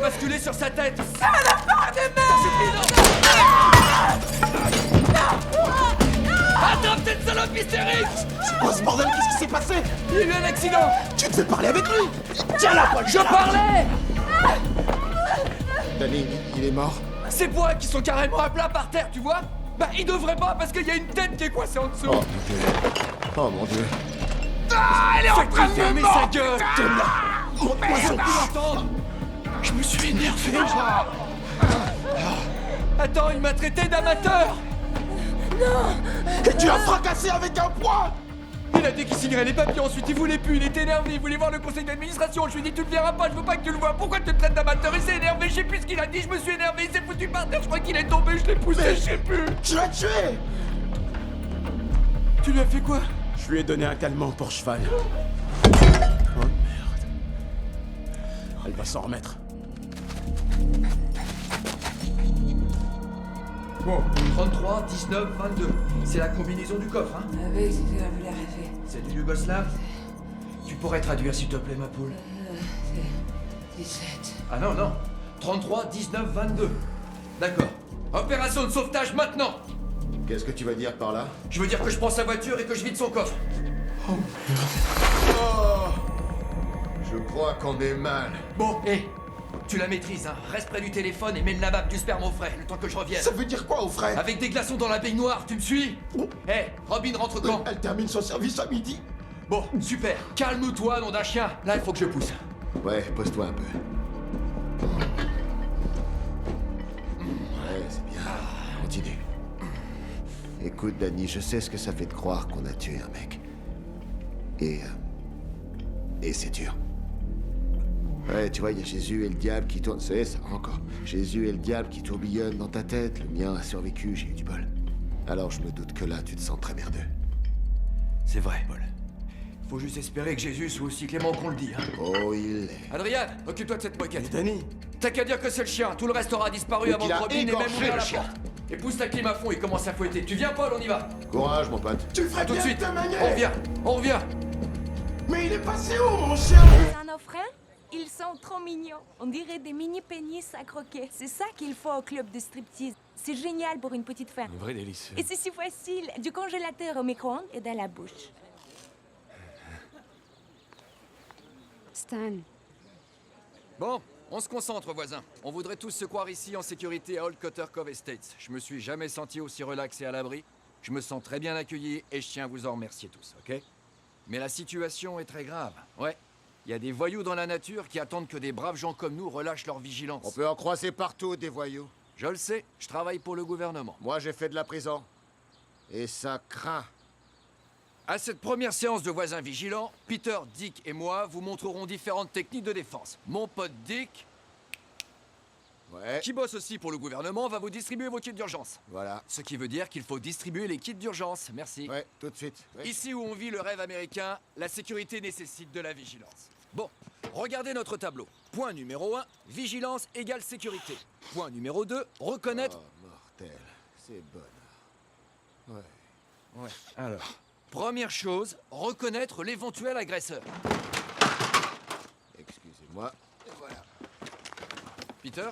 basculer sur sa tête. Salopard de merde! Attrape cette salope hystérique! C'est quoi ce bordel? Qu'est-ce qui s'est passé? Il y a eu un accident! Tu devais parler avec lui! Tiens-la, Paul! Je parlais! Danny, il est mort. Ces poids qui sont carrément à plat par terre, tu vois? Bah, il devrait pas parce qu'il y a une tête qui est coincée en dessous. Oh mon dieu. Oh mon dieu. Ah, elle est en train de me Fermez sa mordre! gueule! Montre-moi son cul. Entendre. Je me suis énervé. Attends, il m'a traité d'amateur! Et tu l'as fracassé avec un poing! Il a dit qu'il signerait les papiers, ensuite il voulait plus, il était énervé, il voulait voir le conseil d'administration. Je lui ai dit tu le verras pas, je veux pas que tu le vois. Pourquoi tu te traites d'amateur? Il s'est énervé, je sais plus ce qu'il a dit, je me suis énervé, il s'est foutu par terre, je crois qu'il est tombé, je l'ai poussé, je sais plus. Tu l'as tué! Tu lui as fait quoi? Je lui ai donné un calmant pour cheval. Oh merde. Elle va s'en remettre. Bon, 33, 19, 22. C'est la combinaison du coffre, hein? Ah oui, c'est la plus arrivé. C'est du yougoslave? Tu pourrais traduire s'il te plaît, ma poule? C'est 17. Ah non, non. 33, 19, 22. D'accord. Opération de sauvetage maintenant! Qu'est-ce que tu vas dire par là? Je veux dire que je prends sa voiture et que je vide son coffre. Oh! Je crois qu'on est mal. Bon, hé, tu la maîtrises, hein. Reste près du téléphone et mets le lavabo du sperme au frais, le temps que je revienne. Ça veut dire quoi, au frère? Avec des glaçons dans la baignoire, tu me suis? Hé, Robin rentre quand? Elle termine son service à midi. Bon, super. Calme-toi, nom d'un chien. Là, il faut que je pousse. Ouais, pose-toi un peu. Ouais, c'est bien. Continue. Écoute, Danny, je sais ce que ça fait de croire qu'on a tué un mec. Et c'est dur. Ouais, tu vois, il y a Jésus et le diable qui tournent... C'est ça, encore. Jésus et le diable qui tourbillonnent dans ta tête. Le mien a survécu, j'ai eu du bol. Alors je me doute que là, tu te sens très merdeux. C'est vrai, Paul. Faut juste espérer que Jésus soit aussi clément qu'on le dit, hein. Oh, il est... Adrien, occupe-toi de cette moquette. Danny, T'as qu'à dire que c'est le chien. Tout le reste aura disparu Ou avant qu'il que a Robin ait même égorgé ouvert le la chien. porte. Et pousse ta clim à fond, il commence à fouetter. Tu viens, Paul, on y va. courage, mon pote. Tu ferais À tout de suite. On revient. Mais il est passé où, mon chien? À nos frères, ils sont trop mignons. On dirait des mini pénis à croquer. C'est ça qu'il faut au club de striptease. C'est génial pour une petite femme. Un vrai délice. Et c'est si facile. Du congélateur au micro-ondes et dans la bouche. Stan, Bon, on se concentre, voisin. On voudrait tous se croire ici en sécurité à Old Cotter Cove Estates. Je me suis jamais senti aussi relax et à l'abri. Je me sens très bien accueilli et je tiens à vous en remercier tous, ok? Mais la situation est très grave. Ouais. Il y a des voyous dans la nature qui attendent que des braves gens comme nous relâchent leur vigilance. On peut en croiser partout, des voyous. Je le sais, je travaille pour le gouvernement. Moi, j'ai fait de la prison. Et ça craint. À cette première séance de voisins vigilants, Peter, Dick et moi vous montrerons différentes techniques de défense. Mon pote Dick, Ouais, qui bosse aussi pour le gouvernement, va vous distribuer vos kits d'urgence. voilà. Ce qui veut dire qu'il faut distribuer les kits d'urgence. Merci. Ouais, tout de suite. Ouais. Ici où on vit le rêve américain, la sécurité nécessite de la vigilance. Bon, regardez notre tableau. Point numéro 1, vigilance égale sécurité. Point numéro 2, reconnaître... Oh, mortel. C'est bon. Ouais. Ouais, alors... Première chose, reconnaître l'éventuel agresseur. Excusez-moi. Et voilà. Peter,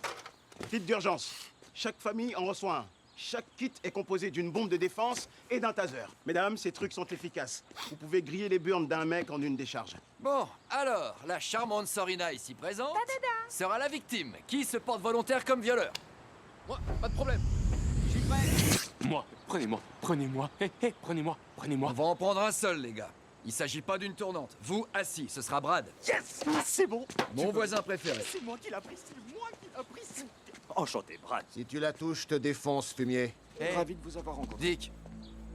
Kit d'urgence. Chaque famille en reçoit un. Chaque kit est composé d'une bombe de défense et d'un taser. Mesdames, ces trucs sont efficaces. Vous pouvez griller les burnes d'un mec en une décharge. bon, alors, la charmante Sorina ici présente sera la victime, qui se porte volontaire comme violeur. Moi, pas de problème. Je suis prêt. Moi, prenez-moi. Hé, prenez-moi. On va en prendre un seul, les gars. Il s'agit pas d'une tournante. Vous, assis, ce sera Brad. Yes! C'est bon! Mon voisin préféré. C'est moi qui l'a pris, c'est moi qui l'a pris! Enchanté, Brad. Si tu la touches, je te défonce, fumier. Hey, Ravi de vous avoir rencontré. Dick,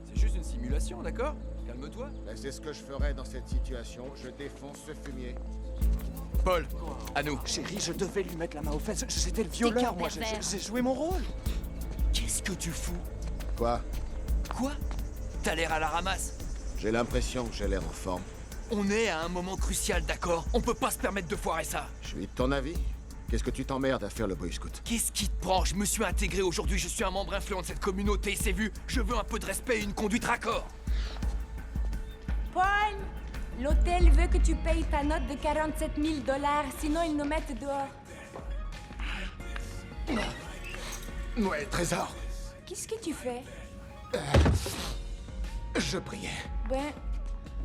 c'est juste une simulation, d'accord? Calme-toi. Ben, c'est ce que je ferais dans cette situation. Je défonce ce fumier. Paul, à nous. Chérie, je devais lui mettre la main aux fesses. J'étais le violeur, moi. J'ai joué mon rôle. Qu'est-ce que tu fous? Quoi? Quoi? T'as l'air à la ramasse. J'ai l'impression que j'ai l'air en forme. On est à un moment crucial, d'accord? On peut pas se permettre de foirer ça. Je suis de ton avis? Qu'est-ce que tu t'emmerdes à faire le Boy Scout? Qu'est-ce qui te prend? Je me suis intégré aujourd'hui, je suis un membre influent de cette communauté, c'est vu. Je veux un peu de respect et une conduite raccord. Paul, l'hôtel veut que tu payes ta note de 47 000 $, sinon ils nous mettent dehors. Ouais, trésor. Qu'est-ce que tu fais? Je priais. Ben,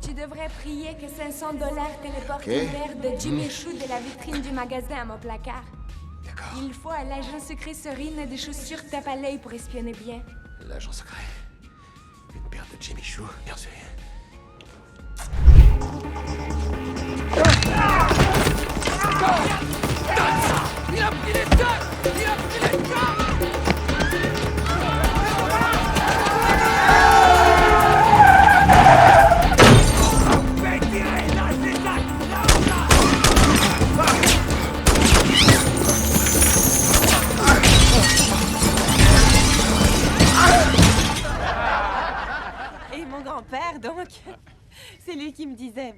tu devrais prier que 500 $ téléportent Ok. une paire de Jimmy Choo de la vitrine du magasin à mon placard. D'accord. Il faut à l'agent secret Serine des chaussures tape à l'œil pour espionner bien. L'agent secret. Une paire de Jimmy Choo, bien sûr. Il a pris les deux! Il a pris les deux! Et mon grand-père, donc, c'est lui qui me disait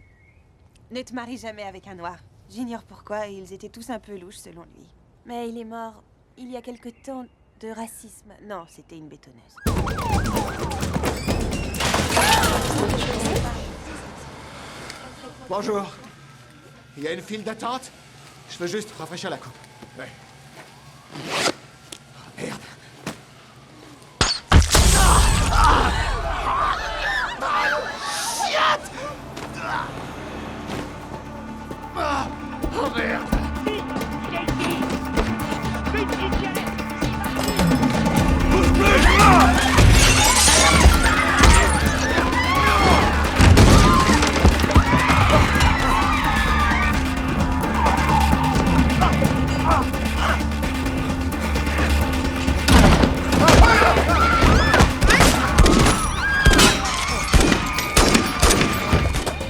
ne te marie jamais avec un noir. J'ignore pourquoi, ils étaient tous un peu louches selon lui. Mais il est mort il y a quelque temps de racisme. Non, c'était une bétonneuse. Bonjour. Il y a une file d'attente? Je veux juste rafraîchir la coupe. Ouais. Oh, merde. Oh merde.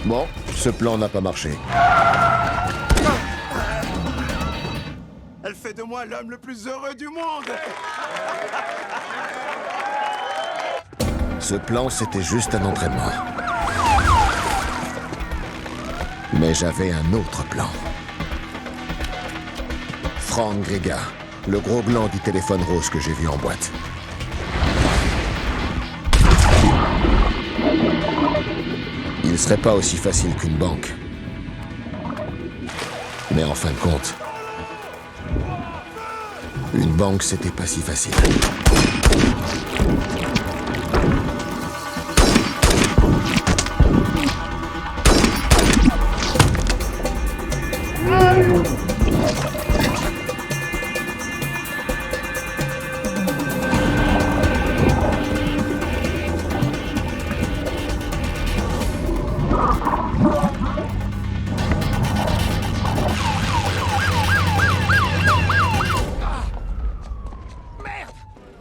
Bon, ce plan n'a pas marché. Elle fait de moi l'homme le plus heureux du monde. Ce plan, c'était juste un entraînement. Mais j'avais un autre plan. Frank Grega, le gros gland du téléphone rose que j'ai vu en boîte. Il serait pas aussi facile qu'une banque. Mais en fin de compte, une banque, c'était pas si facile.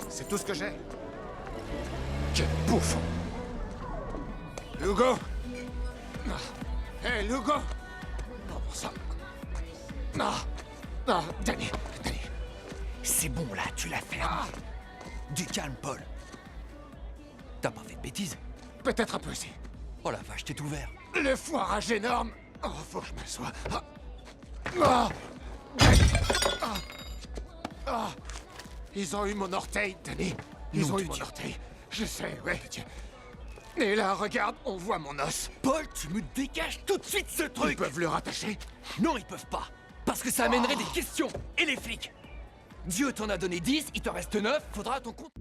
C'est tout ce que j'ai. Quel bouffon. Lugo. Hé, Lugo. Non, ça... Non. Non, Danny. Danny. C'est bon là, tu la fermes. Du calme, Paul. T'as pas fait de bêtises? Peut-être un peu, si. Oh la vache, t'es ouvert. Le foirage énorme. Oh, faut que je m'assoie. Ah. Ah. Ah. Ils ont eu mon orteil, Danny. Ils Nom ont de eu mon Dieu. orteil. Je sais, ouais. Et là, regarde, on voit mon os. Paul, tu me dégages tout de suite ce truc. Ils peuvent le rattacher. Non, ils peuvent pas. Parce que ça amènerait des questions. Et les flics. Dieu t'en a donné 10, il t'en reste 9, faudra à ton compte.